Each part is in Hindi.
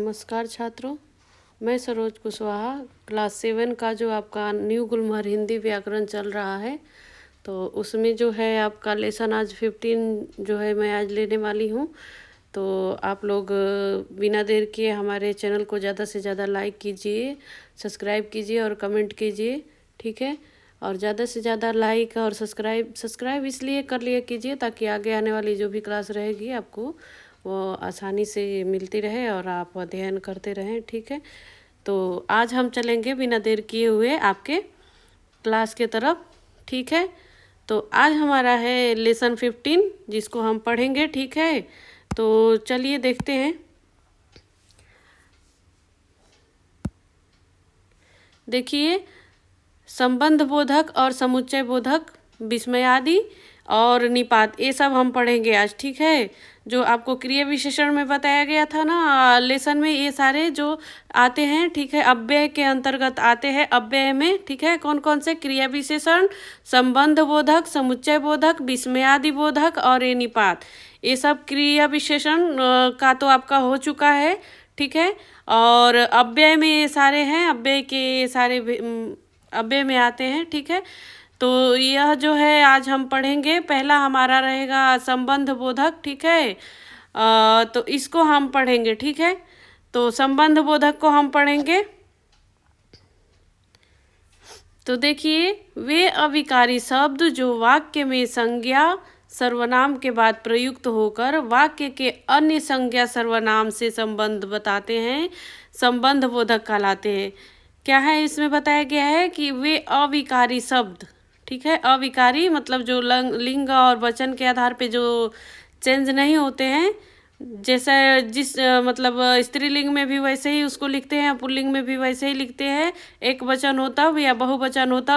नमस्कार छात्रों, मैं सरोज कुशवाहा क्लास 7 का जो आपका न्यू गुलमहर हिंदी व्याकरण चल रहा है, तो उसमें जो है आपका लेसन आज 15 जो है मैं आज लेने वाली हूँ। तो आप लोग बिना देर किए हमारे चैनल को ज़्यादा से ज़्यादा लाइक कीजिए, सब्सक्राइब कीजिए और कमेंट कीजिए, ठीक है। और ज़्यादा से ज़्यादा लाइक और सब्सक्राइब इसलिए कर लिया कीजिए ताकि आगे आने वाली जो भी क्लास रहेगी आपको वो आसानी से मिलती रहे और आप अध्ययन करते रहें, ठीक है। तो आज हम चलेंगे बिना देर किए हुए आपके क्लास के तरफ, ठीक है। तो आज हमारा है लेसन 15 जिसको हम पढ़ेंगे, ठीक है। तो चलिए देखते हैं। देखिए, संबंध बोधक और समुच्चय बोधक, विस्मयादि और निपात, ये सब हम पढ़ेंगे आज, ठीक है। जो आपको क्रिया विशेषण में बताया गया था ना लेसन में, ये सारे जो आते हैं, ठीक है, अव्यय के अंतर्गत आते हैं। अव्यय में, ठीक है, कौन कौन से क्रिया विशेषण, संबंध बोधक, समुच्चय बोधक, विस्मयादि बोधक और ये निपात, ये सब क्रिया विशेषण का तो आपका हो चुका है, ठीक है। और अव्यय में ये सारे हैं, अव्यय के सारे अव्यय में आते हैं, ठीक है। तो यह जो है आज हम पढ़ेंगे। पहला हमारा रहेगा संबंध बोधक, ठीक है। तो इसको हम पढ़ेंगे, ठीक है। तो संबंध बोधक को हम पढ़ेंगे। तो देखिए, वे अविकारी शब्द जो वाक्य में संज्ञा सर्वनाम के बाद प्रयुक्त होकर वाक्य के अन्य संज्ञा सर्वनाम से संबंध बताते हैं, संबंध बोधक कहलाते हैं। क्या है इसमें बताया गया है कि वे अविकारी शब्द, ठीक है। अविकारी मतलब जो लिंग और वचन के आधार पे जो चेंज नहीं होते हैं, जैसे जिस मतलब स्त्रीलिंग में भी वैसे ही उसको लिखते हैं, पुल्लिंग में भी वैसे ही लिखते हैं। एक वचन होता या बहुवचन होता,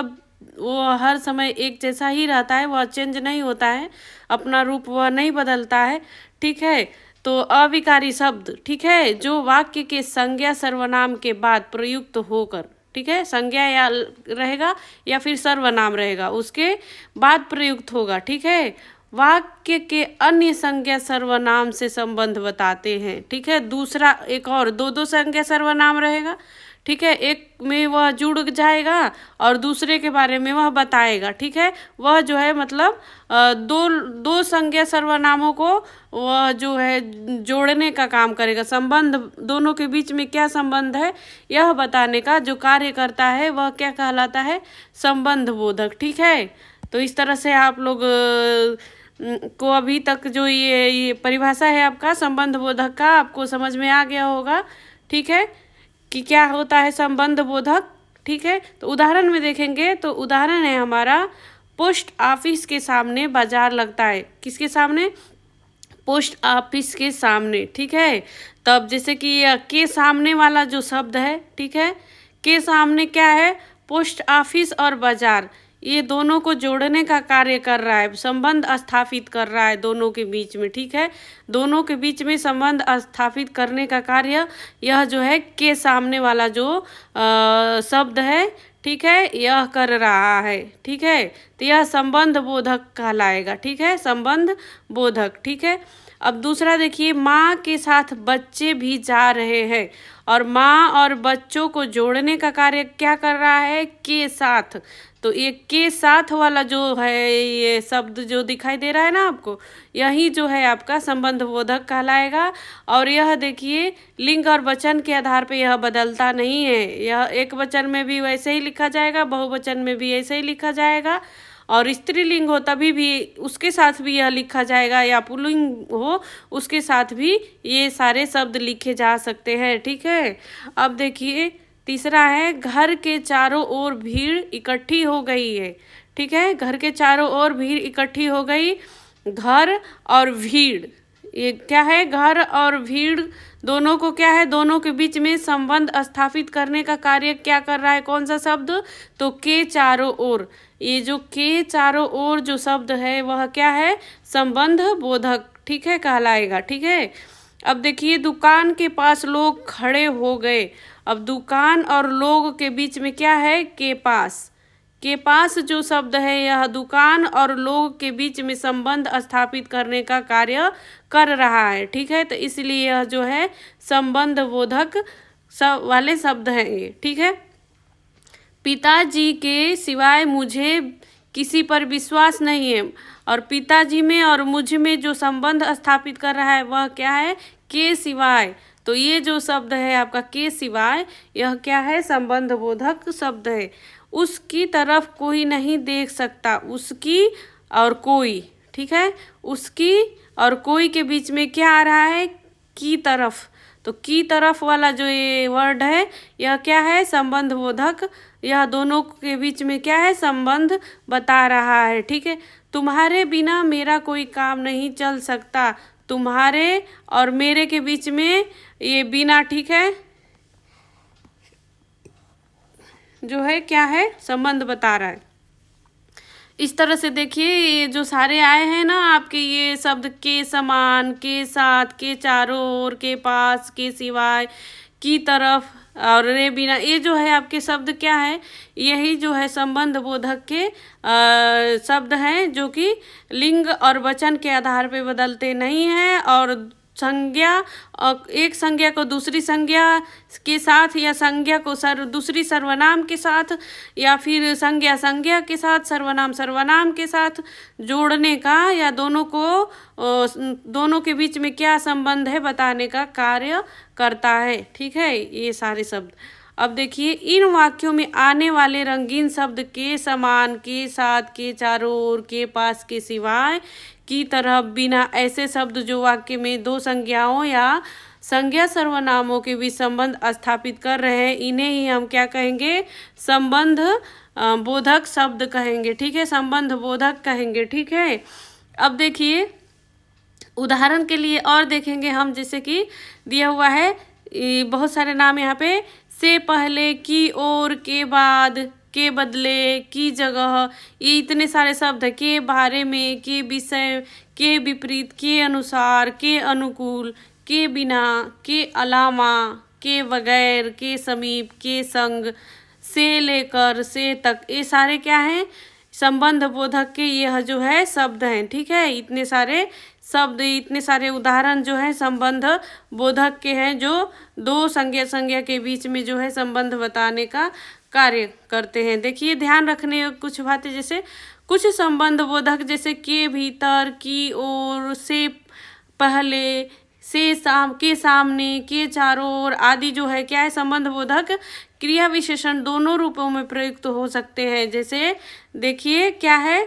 वो हर समय एक जैसा ही रहता है, वह चेंज नहीं होता है, अपना रूप वह नहीं बदलता है, ठीक है। तो अविकारी शब्द, ठीक है, जो वाक्य के संज्ञा सर्वनाम के बाद प्रयुक्त होकर, ठीक है, संज्ञा या रहेगा या फिर सर्वनाम रहेगा, उसके बाद प्रयुक्त होगा, ठीक है, वाक्य के अन्य संज्ञा सर्वनाम से संबंध बताते हैं, ठीक है। दूसरा एक और दो संज्ञा सर्वनाम रहेगा, ठीक है, एक में वह जुड़ जाएगा और दूसरे के बारे में वह बताएगा, ठीक है। वह जो है मतलब दो संज्ञा सर्वनामों को वह जो है जोड़ने का काम करेगा। संबंध दोनों के बीच में क्या संबंध है यह बताने का जो कार्य करता है वह क्या कहलाता है, संबंध बोधक, ठीक है। तो इस तरह से आप लोग को अभी तक जो ये परिभाषा है आपका संबंध बोधक का आपको समझ में आ गया होगा, ठीक है, कि क्या होता है संबंध बोधक, ठीक है। तो उदाहरण में देखेंगे तो उदाहरण है हमारा, पोस्ट ऑफिस के सामने बाजार लगता है। किसके सामने? पोस्ट ऑफिस के सामने, ठीक है। तब जैसे कि के सामने वाला जो शब्द है, ठीक है, के सामने क्या है, पोस्ट ऑफिस और बाजार, ये दोनों को जोड़ने का कार्य कर रहा है, संबंध स्थापित कर रहा है दोनों के बीच में, ठीक है। दोनों के बीच में संबंध स्थापित करने का कार्य यह जो है के सामने वाला जो शब्द है, ठीक है, यह कर रहा है, ठीक है। तो यह संबंध बोधक कहलाएगा, ठीक है, संबंध बोधक, ठीक है। अब दूसरा देखिए, माँ के साथ बच्चे भी जा रहे हैं, और माँ और बच्चों को जोड़ने का कार्य क्या कर रहा है, के साथ। तो ये के साथ वाला जो है ये शब्द जो दिखाई दे रहा है ना आपको, यही जो है आपका संबंध बोधक कहलाएगा। और यह देखिए, लिंग और वचन के आधार पे यह बदलता नहीं है, यह एक वचन में भी वैसे ही लिखा जाएगा, बहुवचन में भी ऐसे ही लिखा जाएगा, और स्त्रीलिंग हो तभी भी उसके साथ भी यह लिखा जाएगा, या पुल्लिंग हो उसके साथ भी ये सारे शब्द लिखे जा सकते हैं, ठीक है। अब देखिए तीसरा है, घर के चारों ओर भीड़ इकट्ठी हो गई है, ठीक है, घर के चारों ओर भीड़ इकट्ठी हो गई। घर और भीड़ ये क्या है, घर और भीड़ दोनों को क्या है, दोनों के बीच में संबंध स्थापित करने का कार्य क्या कर रहा है, कौन सा शब्द, तो के चारों ओर। ये जो के चारों ओर जो शब्द है वह क्या है, संबंध बोधक, ठीक है, कहलाएगा, ठीक है। अब देखिए, दुकान के पास लोग खड़े हो गए। अब दुकान और लोग के बीच में क्या है, के पास, के पास जो शब्द है यह दुकान और लोग के बीच में संबंध स्थापित करने का कार्य कर रहा है। ठीक है, तो इसलिए यह जो है संबंध बोधक सब वाले शब्द हैं ये। ठीक है, पिताजी के सिवाय मुझे किसी पर विश्वास नहीं है, और पिताजी में और मुझ में जो संबंध स्थापित कर रहा है वह क्या है, के सिवाय। तो ये जो शब्द है आपका के सिवाय, यह क्या है, संबंध बोधक शब्द है। उसकी तरफ कोई नहीं देख सकता, उसकी और कोई। ठीक है, उसकी और कोई के बीच में क्या आ रहा है, की तरफ। तो की तरफ वाला जो ये वर्ड है यह क्या है, संबंध बोधक। यह दोनों के बीच में क्या है, संबंध बता रहा है। ठीक है, तुम्हारे बिना मेरा कोई काम नहीं चल सकता। तुम्हारे और मेरे के बीच में ये बिना, ठीक है, जो है क्या है, संबंध बता रहा है। इस तरह से देखिए ये जो सारे आए हैं ना आपके, ये शब्द के समान, के साथ, के चारों ओर, के पास, के सिवाय, की तरफ और रे बिना, ये जो है आपके शब्द क्या है, यही जो है संबंध बोधक के शब्द हैं, जो कि लिंग और वचन के आधार पे बदलते नहीं हैं, और संज्ञा और एक संज्ञा को दूसरी संज्ञा के साथ, या संज्ञा को दूसरी सर्वनाम के साथ, या फिर संज्ञा संज्ञा के साथ, सर्वनाम सर्वनाम के साथ जोड़ने का, या दोनों को दोनों के बीच में क्या संबंध है बताने का कार्य करता है। ठीक है, ये सारे शब्द। अब देखिए इन वाक्यों में आने वाले रंगीन शब्द के समान, के साथ, के चारों ओर, के पास, के सिवाय, की तरह, बिना, ऐसे शब्द जो वाक्य में दो संज्ञाओं या संज्ञा सर्वनामों के बीच संबंध स्थापित कर रहे हैं, इन्हें ही हम क्या कहेंगे, संबंध बोधक शब्द कहेंगे। ठीक है, संबंध बोधक कहेंगे। ठीक है, अब देखिए उदाहरण के लिए और देखेंगे हम, जैसे कि दिया हुआ है बहुत सारे नाम यहाँ पे, से पहले, की ओर, के बाद, के बदले, की जगह, ये इतने सारे शब्द है, के बारे में, के विषय, के विपरीत, के अनुसार, के अनुकूल, के बिना, के अलावा, के बगैर, के समीप, के संग, से लेकर, से तक, ये सारे क्या हैं, संबंध बोधक के यह जो है शब्द हैं। ठीक है, इतने सारे शब्द, इतने सारे उदाहरण जो है संबंध बोधक के हैं, जो दो संज्ञा के बीच में जो है संबंध बताने का कार्य करते हैं। देखिए ध्यान रखने कुछ बातें, जैसे कुछ संबंध बोधक जैसे के भीतर, की ओर, से पहले, से के सामने, के चारों ओर आदि जो है क्या है, संबंध बोधक क्रिया विशेषण दोनों रूपों में प्रयुक्त हो सकते हैं। जैसे देखिए क्या है,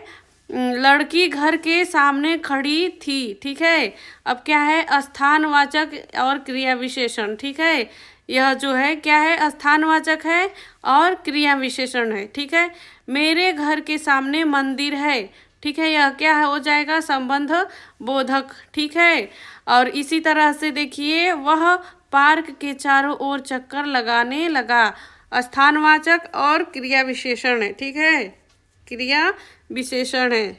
लड़की घर के सामने खड़ी थी। ठीक है, अब क्या है, स्थानवाचक और क्रिया विशेषण। ठीक है, यह जो है क्या है, स्थानवाचक है और क्रिया विशेषण है। ठीक है, मेरे घर के सामने मंदिर है। ठीक है, यह क्या हो जाएगा, संबंध बोधक। ठीक है, और इसी तरह से देखिए वह पार्क के चारों ओर चक्कर लगाने लगा, स्थानवाचक और क्रिया विशेषण है। ठीक है, क्रिया विशेषण है।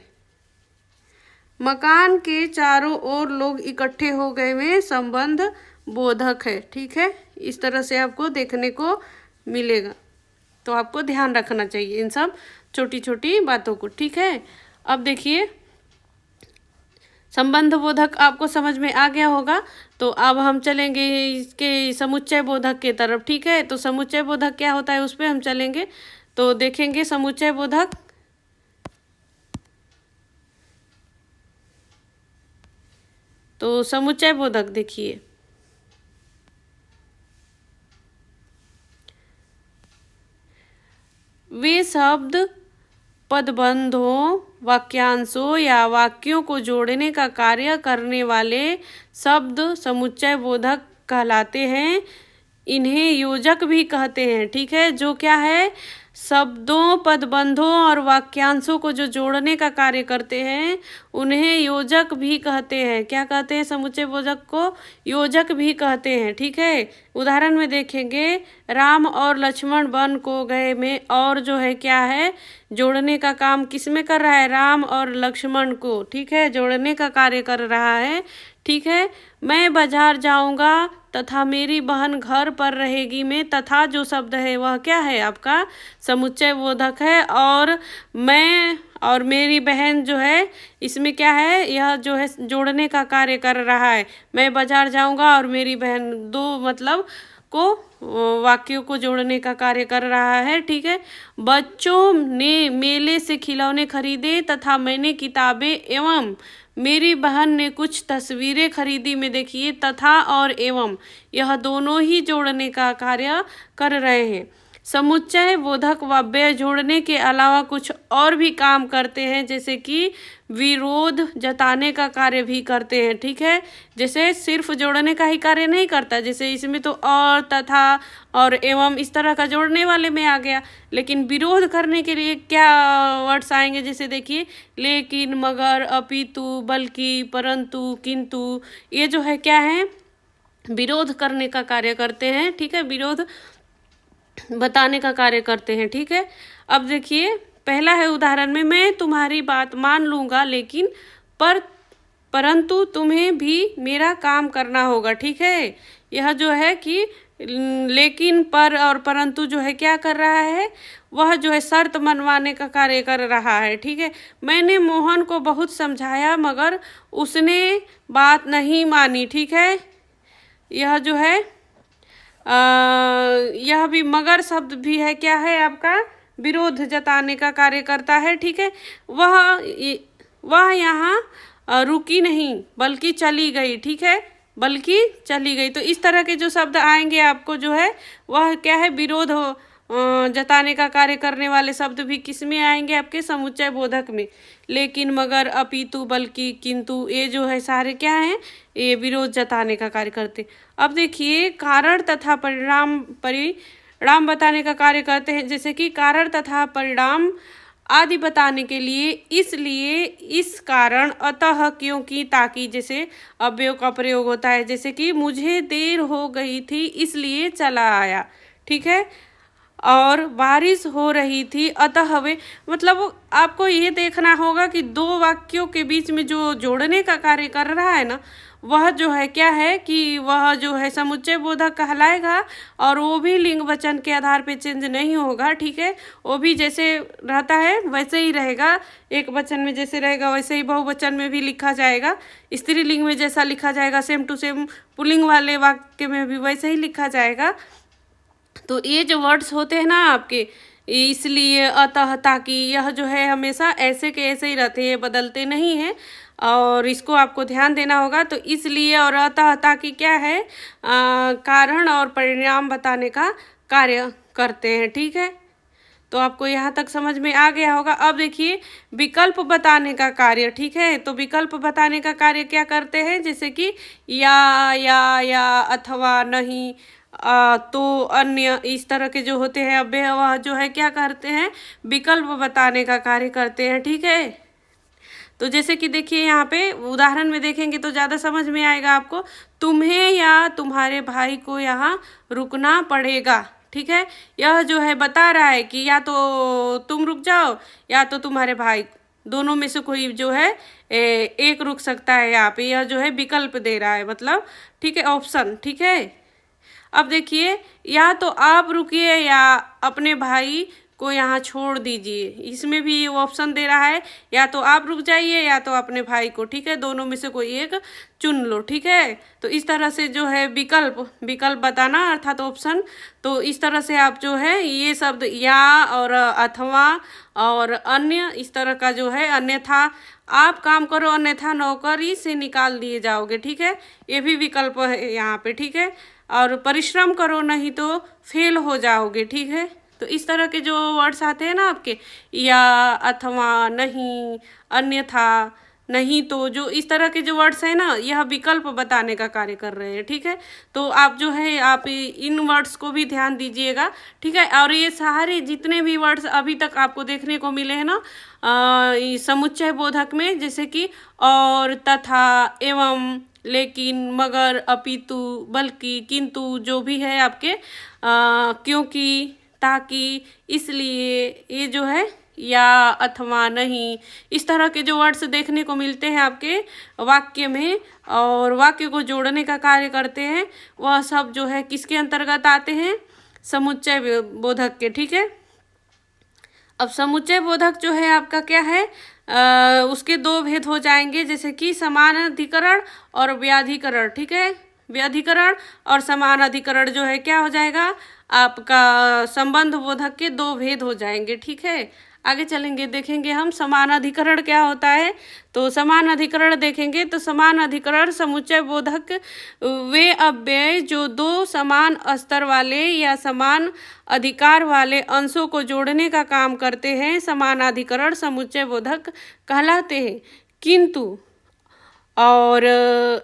मकान के चारों ओर लोग इकट्ठे हो गए में संबंध बोधक है। ठीक है, इस तरह से आपको देखने को मिलेगा, तो आपको ध्यान रखना चाहिए इन सब छोटी छोटी बातों को। ठीक है, अब देखिए संबंध बोधक आपको समझ में आ गया होगा, तो अब हम चलेंगे इसके समुच्चय बोधक के तरफ। ठीक है, तो समुच्चय बोधक क्या होता है उस पर हम चलेंगे, तो देखेंगे समुच्चय बोधक। तो समुच्चय बोधक देखिए, वे शब्द पदबंधों, वाक्यांशों या वाक्यों को जोड़ने का कार्य करने वाले शब्द समुच्चय बोधक कहलाते हैं। इन्हें योजक भी कहते हैं। ठीक है, जो क्या है, शब्दों, पदबंधों और वाक्यांशों को जो जोड़ने का कार्य करते हैं उन्हें योजक भी कहते हैं। क्या कहते हैं, समुच्चय बोधक को योजक भी कहते हैं। ठीक है, उदाहरण में देखेंगे, राम और लक्ष्मण वन को गए में, और जो है क्या है, जोड़ने का काम किस में कर रहा है, राम और लक्ष्मण को। ठीक है, जोड़ने का कार्य कर रहा है। ठीक है, मैं बाजार जाऊंगा तथा मेरी बहन घर पर रहेगी में तथा जो शब्द है वह क्या है आपका समुच्चय बोधक है। और मैं और मेरी बहन जो है इसमें क्या है, यह जो है जोड़ने का कार्य कर रहा है। मैं बाजार जाऊंगा और मेरी बहन, दो मतलब को वाक्यों को जोड़ने का कार्य कर रहा है। ठीक है। बच्चों ने मेले से खिलौने खरीदे तथा मैंने किताबें एवं मेरी बहन ने कुछ तस्वीरें खरीदी में देखिए तथा और एवं यह दोनों ही जोड़ने का कार्य कर रहे हैं। समुच्चय बोधक वाक्य जोड़ने के अलावा कुछ और भी काम करते हैं, जैसे कि विरोध जताने का कार्य भी करते हैं। ठीक है। जैसे सिर्फ जोड़ने का ही कार्य नहीं करता, जैसे इसमें तो और तथा और एवं इस तरह का जोड़ने वाले में आ गया, लेकिन विरोध करने के लिए क्या वर्ड्स आएंगे, जैसे देखिए लेकिन, मगर, अपितु, बल्कि, परंतु, किंतु, ये जो है क्या है विरोध करने का कार्य करते हैं। ठीक है। विरोध बताने का कार्य करते हैं। ठीक है। अब देखिए पहला है उदाहरण में, मैं तुम्हारी बात मान लूंगा लेकिन परंतु तुम्हें भी मेरा काम करना होगा। ठीक है। यह जो है कि लेकिन, पर और परंतु जो है क्या कर रहा है, वह जो है शर्त मनवाने का कार्य कर रहा है। ठीक है। मैंने मोहन को बहुत समझाया मगर उसने बात नहीं मानी। ठीक है। यह जो है यह भी मगर शब्द भी है, क्या है आपका विरोध जताने का कार्य करता है। ठीक है। वह यहाँ रुकी नहीं बल्कि चली गई। ठीक है। बल्कि चली गई, तो इस तरह के जो शब्द आएंगे आपको जो है वह क्या है विरोध जताने का कार्य करने वाले शब्द भी किस में आएंगे आपके समुच्चय बोधक में। लेकिन, मगर, अपितु, बल्कि, किंतु, ये जो है सारे क्या हैं, ये विरोध जताने का कार्य करते। अब देखिए कारण तथा परिणाम बताने का कार्य करते हैं, जैसे कि कारण तथा परिणाम आदि बताने के लिए, इसलिए, इस कारण, अतः, क्योंकि, ताकि जैसे अव्ययों का प्रयोग होता है, जैसे कि मुझे देर हो गई थी इसलिए चला आया। ठीक है। और बारिश हो रही थी अतः वे, मतलब आपको ये देखना होगा कि दो वाक्यों के बीच में जो जोड़ने का कार्य कर रहा है ना, वह जो है क्या है कि वह जो है समुच्चय बोधक कहलाएगा, और वो भी लिंग वचन के आधार पे चेंज नहीं होगा। ठीक है। वो भी जैसे रहता है वैसे ही रहेगा, एक वचन में जैसे रहेगा वैसे ही बहुवचन में भी लिखा जाएगा, स्त्रीलिंग में जैसा लिखा जाएगा सेम टू सेम पुल्लिंग वाले वाक्य में भी वैसे ही लिखा जाएगा। तो ये जो वर्ड्स होते हैं ना आपके, इसलिए, अतः, ताकि, यह जो है हमेशा ऐसे के ऐसे ही रहते हैं, बदलते नहीं हैं, और इसको आपको ध्यान देना होगा। तो इसलिए और अतः, ताकि क्या है कारण और परिणाम बताने का कार्य करते हैं। ठीक है। तो आपको यहाँ तक समझ में आ गया होगा। अब देखिए विकल्प बताने का कार्य। ठीक है। तो विकल्प बताने का कार्य क्या करते हैं, जैसे कि या, अथवा, नहीं, तो, अन्य, इस तरह के जो होते हैं अव्यय, वह जो है क्या करते हैं विकल्प बताने का कार्य करते हैं। ठीक है। तो जैसे कि देखिए यहाँ पे उदाहरण में देखेंगे तो ज़्यादा समझ में आएगा आपको। तुम्हें या तुम्हारे भाई को यहाँ रुकना पड़ेगा। ठीक है। यह जो है बता रहा है कि या तो तुम रुक जाओ या तो तुम्हारे भाई, दोनों में से कोई जो है एक रुक सकता है। यहाँ पे यह जो है विकल्प दे रहा है, मतलब ठीक है ऑप्शन। ठीक है। अब देखिए या तो आप रुकिए या अपने भाई को यहाँ छोड़ दीजिए, इसमें भी ऑप्शन दे रहा है, या तो आप रुक जाइए या तो अपने भाई को। ठीक है। दोनों में से कोई एक चुन लो। ठीक है। तो इस तरह से जो है विकल्प बताना अर्थात ऑप्शन। तो इस तरह से आप जो है ये शब्द या और अथवा और अन्य, इस तरह का जो है अन्यथा आप काम करो अन्यथा नौकरी से निकाल दिए जाओगे। ठीक है। ये भी विकल्प है यहाँ पे। ठीक है। और परिश्रम करो नहीं तो फेल हो जाओगे। ठीक है। तो इस तरह के जो वर्ड्स आते हैं ना आपके, या, अथवा, नहीं, अन्यथा, नहीं तो, जो इस तरह के जो वर्ड्स हैं ना, यह विकल्प बताने का कार्य कर रहे हैं। ठीक है। तो आप जो है आप इन वर्ड्स को भी ध्यान दीजिएगा। ठीक है। और ये सारे जितने भी वर्ड्स अभी तक आपको देखने को मिले हैं ना समुच्चय बोधक में, जैसे कि और, तथा, एवं, लेकिन, मगर, अपितु, बल्कि, किंतु, जो भी है आपके क्योंकि, ताकि, इसलिए, ये जो है या अथवा नहीं, इस तरह के जो वर्ड्स देखने को मिलते हैं आपके वाक्य में और वाक्य को जोड़ने का कार्य करते हैं, वह सब जो है किसके अंतर्गत आते हैं? समुच्चय बोधक के। ठीक है, अब समुच्चय बोधक जो है आपका क्या है, उसके दो भेद हो जाएंगे, जैसे कि समानाधिकरण और व्याधिकरण। ठीक है, व्याधिकरण और समानाधिकरण जो है क्या हो जाएगा आपका संबंध बोधक के दो भेद हो जाएंगे। ठीक है, आगे चलेंगे देखेंगे हम समानाधिकरण क्या होता है। तो समानाधिकरण देखेंगे तो समानाधिकरण समुच्चय बोधक वे अव्यय जो दो समान स्तर वाले या समान अधिकार वाले अंशों को जोड़ने का काम करते हैं, समानाधिकरण समुच्चय बोधक कहलाते हैं। किंतु और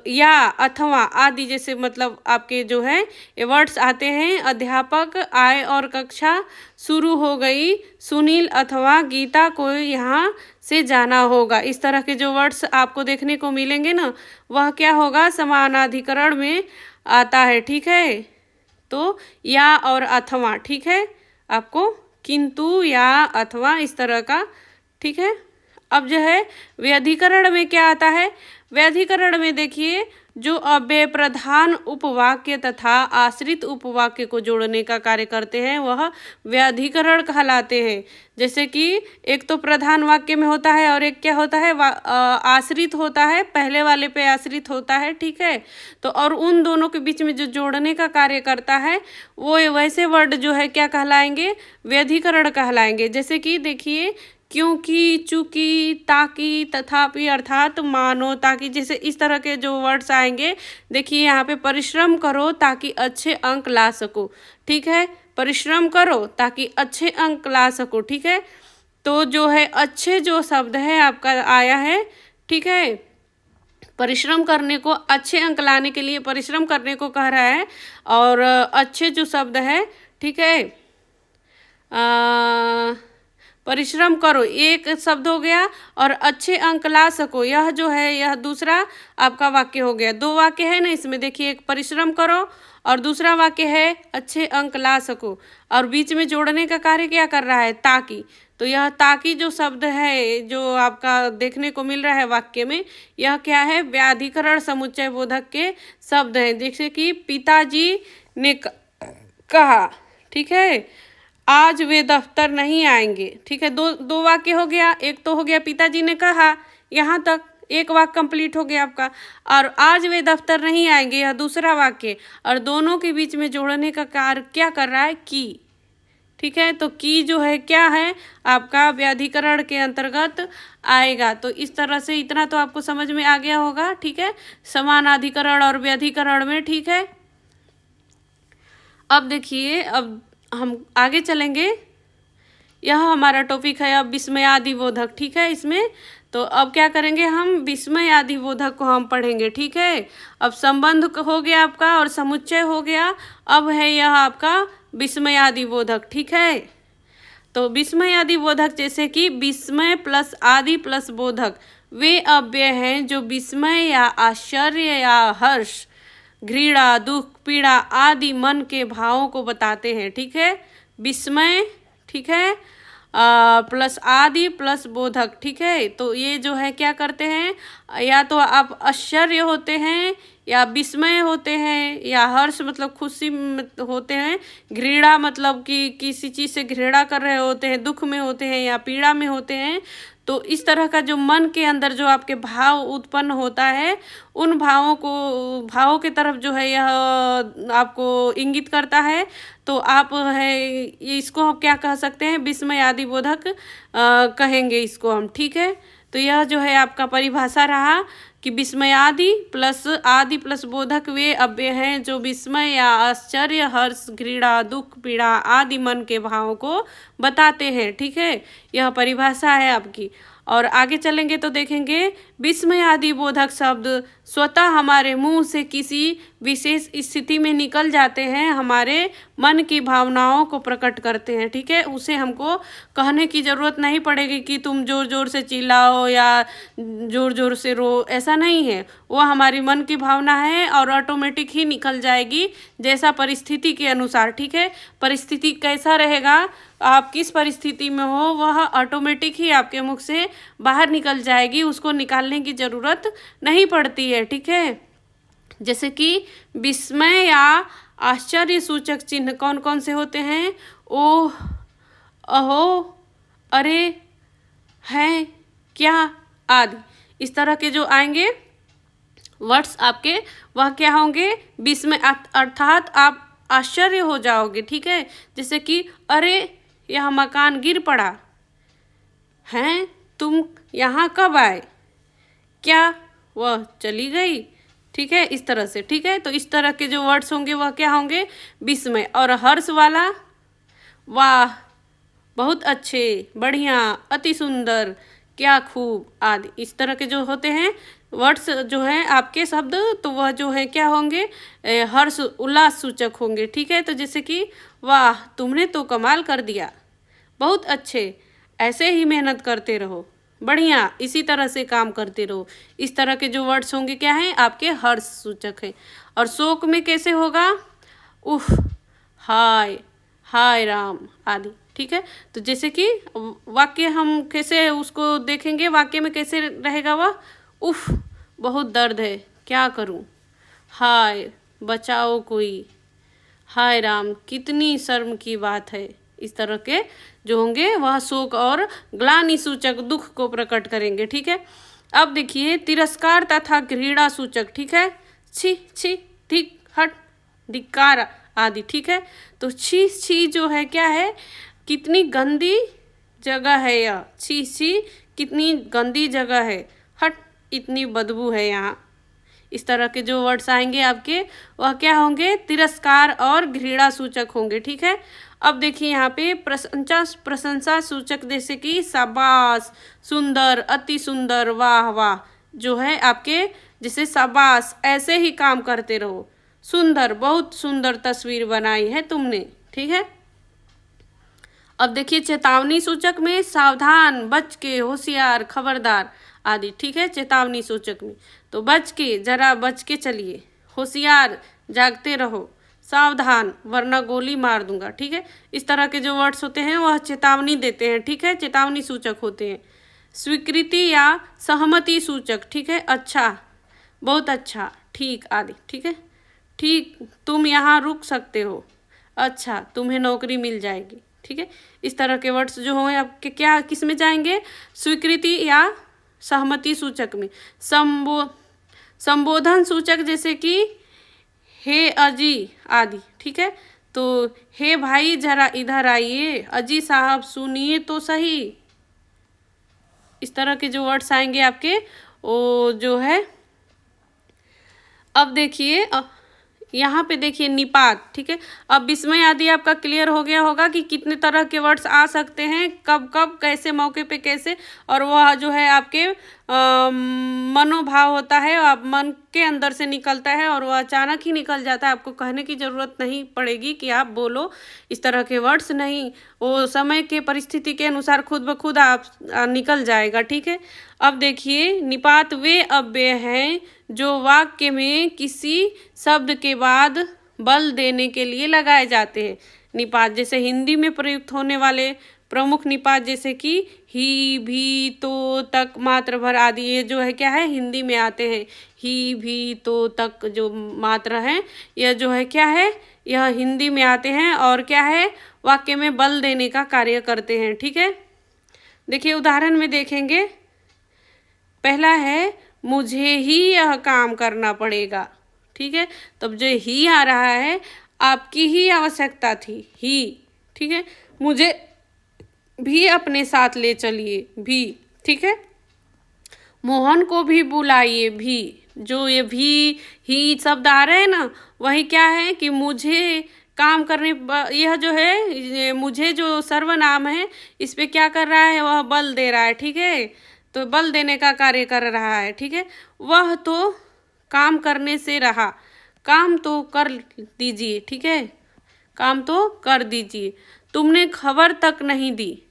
या अथवा आदि जैसे मतलब आपके जो है ये वर्ड्स आते हैं। अध्यापक आए और कक्षा शुरू हो गई, सुनील अथवा गीता को यहाँ से जाना होगा, इस तरह के जो वर्ड्स आपको देखने को मिलेंगे ना, वह क्या होगा समानाधिकरण में आता है। ठीक है, तो या और अथवा, ठीक है, आपको किंतु या अथवा इस तरह का। ठीक है, अब जो है व्याधिकरण में क्या आता है, व्याधिकरण में देखिए जो अव्यय प्रधान उपवाक्य तथा आश्रित उपवाक्य को जोड़ने का कार्य करते हैं वह व्याधिकरण कहलाते हैं। जैसे कि एक तो प्रधान वाक्य में होता है और एक क्या होता है आश्रित होता है, पहले वाले पे आश्रित होता है। ठीक है, तो और उन दोनों के बीच में जो जोड़ने का कार्य करता है वो वैसे वर्ड जो है क्या कहलाएंगे, व्याधिकरण कहलाएंगे। जैसे कि देखिए क्योंकि, चूंकि, ताकि, तथापि, अर्थात, मानो, ताकि, जैसे इस तरह के जो वर्ड्स आएंगे। देखिए यहाँ पे परिश्रम करो ताकि अच्छे अंक ला सको। ठीक है, परिश्रम करो ताकि अच्छे अंक ला सको। ठीक है, तो जो है अच्छे जो शब्द है आपका आया है। ठीक है, परिश्रम करने को, अच्छे अंक लाने के लिए परिश्रम करने को कह रहा है और अच्छे जो शब्द है, ठीक है, परिश्रम करो एक शब्द हो गया और अच्छे अंक ला सको यह जो है यह दूसरा आपका वाक्य हो गया। दो वाक्य है ना इसमें, देखिए एक परिश्रम करो और दूसरा वाक्य है अच्छे अंक ला सको, और बीच में जोड़ने का कार्य क्या कर रहा है, ताकि। तो यह ताकि जो शब्द है जो आपका देखने को मिल रहा है वाक्य में, यह क्या है, व्याधिकरण समुच्चय बोधक के शब्द हैं। जैसे कि पिताजी ने कहा, ठीक है, आज वे दफ्तर नहीं आएंगे। ठीक है, दो वाक्य हो गया, एक तो हो गया पिताजी ने कहा, यहाँ तक एक वाक्य कंप्लीट हो गया आपका, और आज वे दफ्तर नहीं आएंगे यह दूसरा वाक्य, और दोनों के बीच में जोड़ने का कार्य क्या कर रहा है, की। ठीक है, तो की जो है क्या है आपका व्याधिकरण के अंतर्गत आएगा। तो इस तरह से इतना तो आपको समझ में आ गया होगा। ठीक है, समानाधिकरण और व्याधिकरण में। ठीक है, अब देखिए अब हम आगे चलेंगे। यह हमारा टॉपिक है अब विस्मयादि बोधक। ठीक है, इसमें तो अब क्या करेंगे हम, विस्मयादि बोधक को हम पढ़ेंगे। ठीक है, अब संबंध हो गया आपका और समुच्चय हो गया, अब है यह आपका विस्मयादि बोधक। ठीक है, तो विस्मयादि बोधक जैसे कि विस्मय प्लस आदि प्लस बोधक वे अव्यय हैं जो विस्मय या आश्चर्य या हर्ष, घृणा, दुख, पीड़ा आदि मन के भावों को बताते हैं। ठीक है, विस्मय, ठीक है, प्लस आदि प्लस बोधक। ठीक है, तो ये जो है क्या करते हैं, या तो आप आश्चर्य होते हैं या विस्मय होते हैं या हर्ष मतलब खुशी होते हैं, घृणा मतलब कि किसी चीज़ से घृणा कर रहे होते हैं, दुख में होते हैं या पीड़ा में होते हैं। तो इस तरह का जो मन के अंदर जो आपके भाव उत्पन्न होता है, उन भावों के तरफ जो है यह आपको इंगित करता है। तो आप है इसको हम क्या कह सकते हैं, विस्मयादि बोधक कहेंगे इसको हम। ठीक है, तो यह जो है आपका परिभाषा रहा कि विस्मयादि प्लस आदि प्लस बोधक वे अव्यय हैं जो विस्मय या आश्चर्य, हर्ष, घृणा, दुख, पीड़ा आदि मन के भावों को बताते हैं। ठीक है, यह परिभाषा है आपकी। और आगे चलेंगे तो देखेंगे विस्मयादि बोधक शब्द स्वतः हमारे मुंह से किसी विशेष स्थिति में निकल जाते हैं, हमारे मन की भावनाओं को प्रकट करते हैं। ठीक है, उसे हमको कहने की ज़रूरत नहीं पड़ेगी कि तुम ज़ोर ज़ोर से चिल्लाओ या ज़ोर ज़ोर से रो, ऐसा नहीं है। वो हमारी मन की भावना है और ऑटोमेटिक ही निकल जाएगी जैसा परिस्थिति के अनुसार। ठीक है, परिस्थिति कैसा रहेगा, आप किस परिस्थिति में हो, वह ऑटोमेटिक ही आपके मुख से बाहर निकल जाएगी, उसको निकालने की ज़रूरत नहीं पड़ती है। ठीक है, जैसे कि विस्मय या आश्चर्य सूचक चिन्ह कौन कौन से होते हैं? ओह, अहो, अरे, हैं, क्या आदि। इस तरह के जो आएंगे वर्ड्स आपके, वह क्या होंगे? विस्मय अर्थात आप आश्चर्य हो जाओगे। ठीक है, जैसे कि अरे, यह मकान गिर पड़ा। हैं, तुम यहाँ कब आए? क्या वह चली गई? ठीक है, इस तरह से। ठीक है, तो इस तरह के जो वर्ड्स होंगे वह क्या होंगे? विस्मय। और हर्ष वाला, वाह, बहुत अच्छे, बढ़िया, अति सुंदर, क्या खूब आदि। इस तरह के जो होते हैं वर्ड्स जो हैं आपके शब्द, तो वह जो है क्या होंगे? हर्ष उल्लास सूचक होंगे। ठीक है, तो जैसे कि वाह, तुमने तो कमाल कर दिया, बहुत अच्छे, ऐसे ही मेहनत करते रहो, बढ़िया, इसी तरह से काम करते रहो। इस तरह के जो वर्ड्स होंगे क्या हैं? आपके हर्ष सूचक हैं। और शोक में कैसे होगा? उफ, हाय, हाय राम आदि। ठीक है, तो जैसे कि वाक्य हम कैसे उसको देखेंगे, वाक्य में कैसे रहेगा वह? उफ, बहुत दर्द है, क्या करूं, हाय, बचाओ कोई, हाय राम, कितनी शर्म की बात है। इस तरह के जो होंगे वह शोक और ग्लानि सूचक दुख को प्रकट करेंगे। ठीक है, अब देखिए तिरस्कार तथा घृणा सूचक। ठीक है, छी छी, ठीक, हट, धिक्कार आदि। ठीक है, तो छी छी जो है क्या है? कितनी गंदी जगह है यह, छी छी, कितनी गंदी जगह है, हट, इतनी बदबू है यहाँ। इस तरह के जो वर्ड्स आएंगे आपके, वह क्या होंगे? तिरस्कार और घृणा सूचक होंगे। ठीक है, अब देखिए यहाँ पे प्रशंसा सूचक, जैसे कि शाबाश, सुंदर, अति सुंदर, वाह वाह, जो है आपके, जैसे शाबाश, ऐसे ही काम करते रहो, सुंदर, बहुत सुंदर तस्वीर बनाई है तुमने। ठीक है, अब देखिए चेतावनी सूचक में सावधान, बच के, होशियार, खबरदार आदि। ठीक है, चेतावनी सूचक में तो बच के, जरा बच के चलिए, होशियार, जागते रहो, सावधान, वरना गोली मार दूंगा। ठीक है, इस तरह के जो वर्ड्स होते हैं वह चेतावनी देते हैं। ठीक है, चेतावनी सूचक होते हैं। स्वीकृति या सहमति सूचक। ठीक है, अच्छा, बहुत अच्छा, ठीक आदि। ठीक है, ठीक, तुम यहाँ रुक सकते हो, अच्छा, तुम्हें नौकरी मिल जाएगी। ठीक है, इस तरह के वर्ड्स जो होंगे आपके क्या किस में जाएंगे? स्वीकृति या सहमति सूचक में। संबोधन सूचक, जैसे कि हे अजी आदि। ठीक है, तो हे भाई जरा इधर आइए, अजी साहब सुनिए तो सही। इस तरह के जो वर्ड्स आएंगे आपके, वो जो है, अब देखिए यहाँ पे देखिए निपात। ठीक है, अब विस्मय आदि आपका क्लियर हो गया होगा कि कितने तरह के वर्ड्स आ सकते हैं, कब कब, कैसे मौके पे कैसे, और वह जो है आपके मनोभाव होता है, आप मन के अंदर से निकलता है और वह अचानक ही निकल जाता है, आपको कहने की ज़रूरत नहीं पड़ेगी कि आप बोलो इस तरह के वर्ड्स, नहीं, वो समय के परिस्थिति के अनुसार खुद ब खुद आप निकल जाएगा। ठीक है, अब देखिए निपात वे अव्यय हैं जो वाक्य में किसी शब्द के बाद बल देने के लिए लगाए जाते हैं। निपात जैसे हिंदी में प्रयुक्त होने वाले प्रमुख निपात, जैसे कि ही, भी, तो, तक, मात्र, भर आदि, ये जो है क्या है? हिंदी में आते हैं। ही, भी, तो, तक जो मात्रा है, यह जो है क्या है? यह हिंदी में आते हैं और क्या है? वाक्य में बल देने का कार्य करते हैं। ठीक है, देखिए उदाहरण में देखेंगे, पहला है मुझे ही यह काम करना पड़ेगा। ठीक है, तब जो ही आ रहा है, आपकी ही आवश्यकता थी, ही। ठीक है, मुझे भी अपने साथ ले चलिए, भी। ठीक है, मोहन को भी बुलाइए, भी। जो ये भी, ही शब्द आ रहे हैं ना, वही क्या है कि मुझे काम करने, यह जो है मुझे जो सर्वनाम है, इस पे क्या कर रहा है? वह बल दे रहा है। ठीक है, तो बल देने का कार्य कर रहा है। ठीक है, वह तो काम करने से रहा, काम तो कर दीजिए, ठीक है, काम तो कर दीजिए। तुमने खबर तक नहीं दी,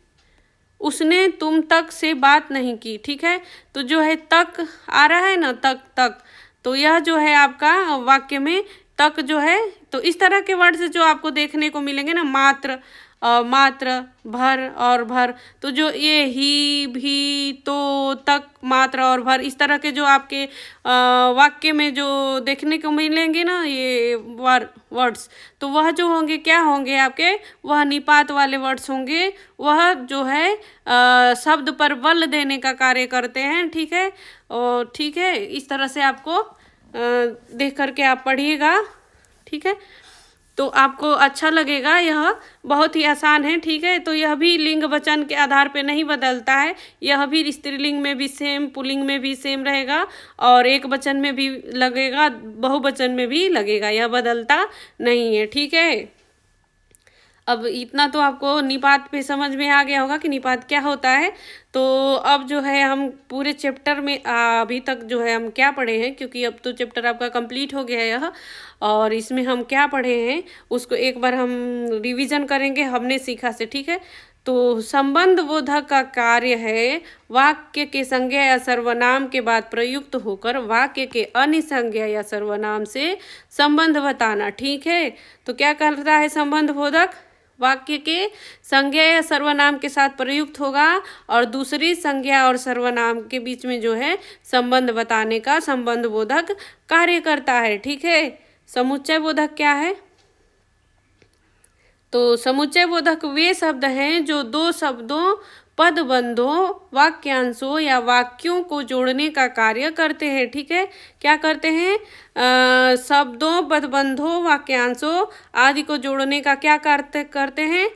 उसने तुम तक से बात नहीं की, ठीक है। तो जो है तक आ रहा है ना, तक तक, तो यह जो है आपका वाक्य में तक जो है, तो इस तरह के वर्ड से जो आपको देखने को मिलेंगे ना, मात्र, मात्र, भर और भर, तो जो ये ही, भी, तो, तक, मात्र और भर, इस तरह के जो आपके वाक्य में जो देखने को मिलेंगे ना ये वर्ड्स, तो वह जो होंगे क्या होंगे आपके, वह निपात वाले वर्ड्स होंगे। वह जो है शब्द पर बल देने का कार्य करते हैं, ठीक है। और ठीक है, इस तरह से आपको देख करके आप पढ़िएगा, ठीक है, तो आपको अच्छा लगेगा। यह बहुत ही आसान है, ठीक है। तो यह भी लिंग वचन के आधार पे नहीं बदलता है, यह भी स्त्रीलिंग में भी सेम, पुल्लिंग में भी सेम रहेगा, और एक वचन में भी लगेगा, बहुवचन में भी लगेगा, यह बदलता नहीं है, ठीक है। अब इतना तो आपको निपात पे समझ में आ गया होगा कि निपात क्या होता है। तो अब जो है हम पूरे चैप्टर में अभी तक जो है हम क्या पढ़े हैं, क्योंकि अब तो चैप्टर आपका कंप्लीट हो गया है यह, और इसमें हम क्या पढ़े हैं उसको एक बार हम रिवीजन करेंगे, हमने सीखा से, ठीक है। तो संबंध बोधक का कार्य है वाक्य के संज्ञा या सर्वनाम के बाद प्रयुक्त होकर वाक्य के अन्य संज्ञा या सर्वनाम से संबंध बताना, ठीक है। तो क्या करता है संबंध बोधक, वाक्य के संज्ञा या सर्वनाम के साथ प्रयुक्त होगा और दूसरी संज्ञा और सर्वनाम के बीच में जो है संबंध बताने का संबंध बोधक कार्य करता है, ठीक है। समुच्चय बोधक क्या है, तो समुच्चय बोधक वे शब्द हैं जो दो शब्दों, पदबंधों, वाक्यांशों या वाक्यों को जोड़ने का कार्य करते हैं, ठीक है। क्या करते हैं, शब्दों, पदबंधों, वाक्यांशों आदि को जोड़ने का क्या करते हैं,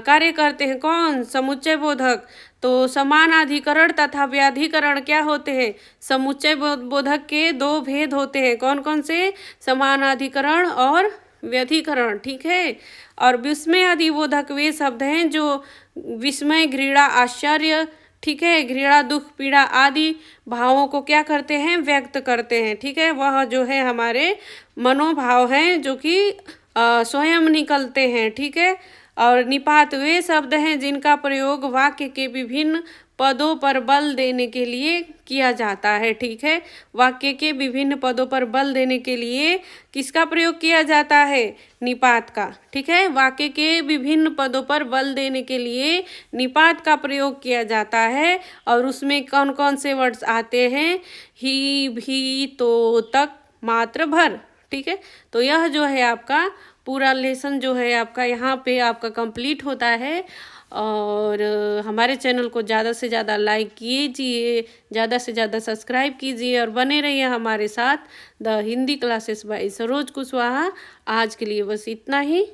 कार्य करते हैं। कौन, समुच्चय बोधक। तो समानाधिकरण तथा व्याधिकरण क्या होते हैं, समुच्चय बोधक के दो भेद होते हैं। कौन कौन से, समानाधिकरण और व्यधिकरण, ठीक है। और विस्मय आदि बोधक वे शब्द हैं जो विस्मय, घृणा, आश्चर्य, ठीक है, घृणा, दुख, पीड़ा आदि भावों को क्या करते हैं, व्यक्त करते हैं, ठीक है। वह जो है हमारे मनोभाव हैं जो कि स्वयं निकलते हैं, ठीक है। और निपात वे शब्द हैं जिनका प्रयोग वाक्य के विभिन्न पदों पर बल देने के लिए किया जाता है, ठीक है। वाक्य के विभिन्न पदों पर बल देने के लिए किसका प्रयोग किया जाता है, निपात का, ठीक है। वाक्य के विभिन्न पदों पर बल देने के लिए निपात का प्रयोग किया जाता है, और उसमें कौन कौन से वर्ड्स आते हैं, ही, भी, तो, तक, मात्र, भर, ठीक है। तो यह जो है आपका पूरा लेसन जो है आपका यहाँ पे आपका कंप्लीट होता है। और हमारे चैनल को ज़्यादा से ज़्यादा लाइक कीजिए, ज़्यादा से ज़्यादा सब्सक्राइब कीजिए और बने रहिए हमारे साथ the Hindi classes bye Saroj Kushwaha. आज के लिए बस इतना ही,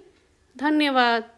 धन्यवाद।